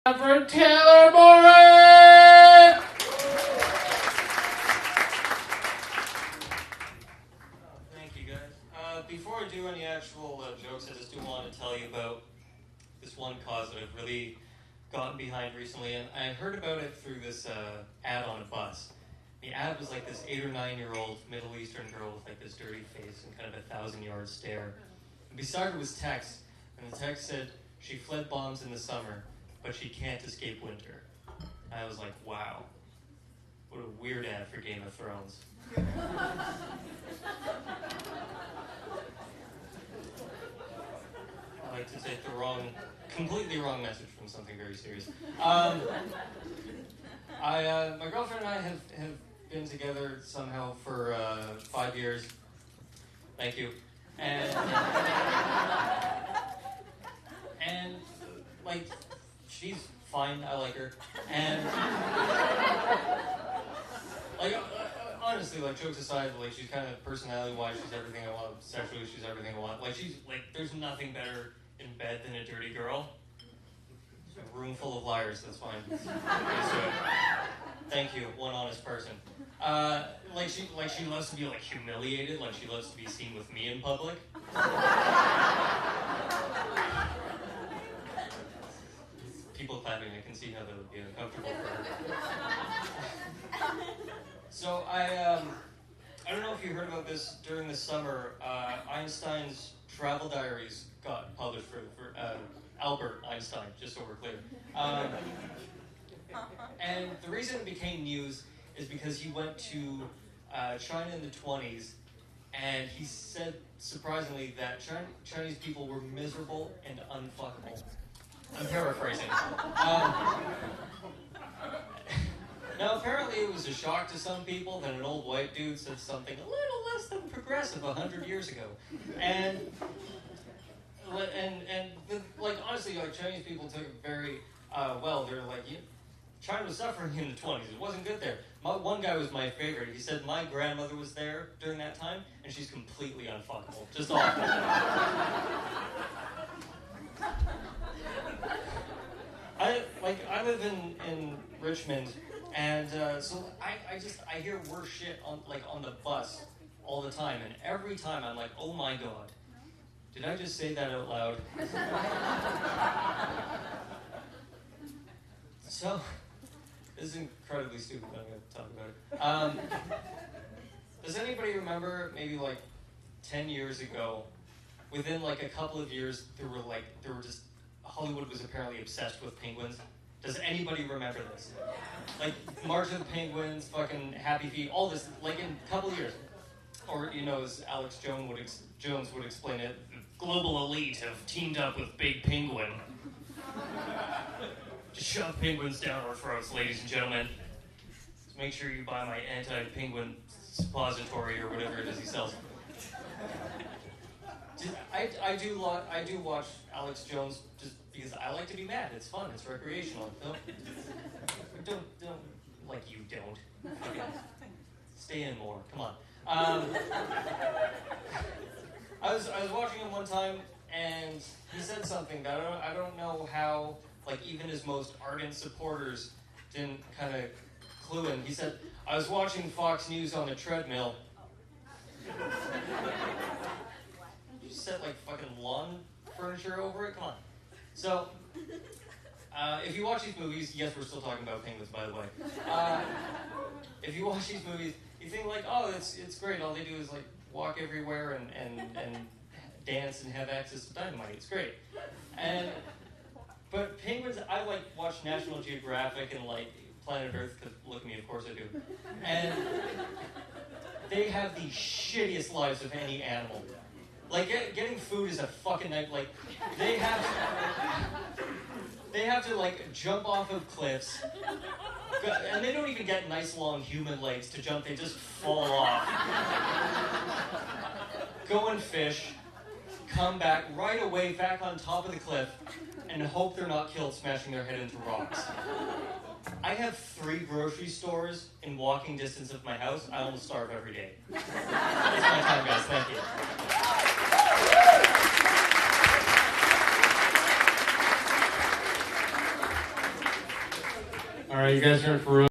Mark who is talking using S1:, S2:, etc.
S1: For Taylor Moorey!
S2: Thank you, guys. Before I do any actual jokes, I just do want to tell you about this one cause that I've really gotten behind recently, and I heard about it through this ad on a bus. The ad was like this 8 or 9 year old Middle Eastern girl with like this dirty face and kind of a 1,000-yard stare. And beside her was text, and the text said, "She fled bombs in the summer, but she can't escape winter." I was like, wow, what a weird ad for Game of Thrones. I like to take the completely wrong message from something very serious. My girlfriend and I have been together somehow for 5 years. Thank you. And like, she's fine. I like her. And like, honestly, like, jokes aside, like, she's kind of personality-wise, she's everything I want. Sexually, she's everything I want. Like, she's like, there's nothing better in bed than a dirty girl. A room full of liars. That's fine. Thank you, one honest person. Like she loves to be like humiliated. Like, she loves to be seen with me in public. People clapping, I can see how that would be uncomfortable for her. So I don't know if you heard about this during the summer. Einstein's travel diaries got published for Albert Einstein, just so we're clear. And the reason it became news is because he went to China in the 20s, and he said, surprisingly, that Chinese people were miserable and unfuckable. I'm paraphrasing. Now, apparently it was a shock to some people that an old white dude said something a little less than progressive 100 years ago. And like, honestly, like, Chinese people took it very well. They're like, China was suffering in the 20s. It wasn't good there. One guy was my favorite. He said, my grandmother was there during that time, and she's completely unfuckable. Just awful. I live in Richmond, and so I hear worse shit on the bus all the time, and every time I'm like, oh my god, did I just say that out loud? So, this is incredibly stupid, but I'm going to talk about it. Does anybody remember maybe like 10 years ago, within like a couple of years, there were just, Hollywood was apparently obsessed with penguins? Does anybody remember this? Like, March of the Penguins, fucking Happy Feet, all this, like, in a couple of years. Or, as Alex Jones would explain it, the global elite have teamed up with Big Penguin. Just shove penguins down our throats, ladies and gentlemen. Just make sure you buy my anti-penguin suppository or whatever it is he sells. I do watch Alex Jones just because I like to be mad. It's fun. It's recreational. Don't like, you don't. Okay. Stay in more. Come on. I was watching him one time, and he said something that I don't know how, like, even his most ardent supporters didn't kind of clue in. He said, I was watching Fox News on the treadmill. You set like fucking lawn furniture over it? Come on. So, if you watch these movies, yes, we're still talking about penguins, by the way. If you watch these movies, you think like, oh, it's great. All they do is like walk everywhere and dance and have access to dynamite. It's great. But penguins, I like watch National Geographic and like Planet Earth, because look at me, of course I do. And they have the shittiest lives of any animal. Like, getting food is a fucking night. Like, they have to like jump off of cliffs, and they don't even get nice long human legs to jump. They just fall off. Go and fish, come back right away back on top of the cliff, and hope they're not killed smashing their head into rocks. I have 3 grocery stores in walking distance of my house. I almost starve every day. That's my time, guys. Thank you.
S1: All right, you guys heard for real.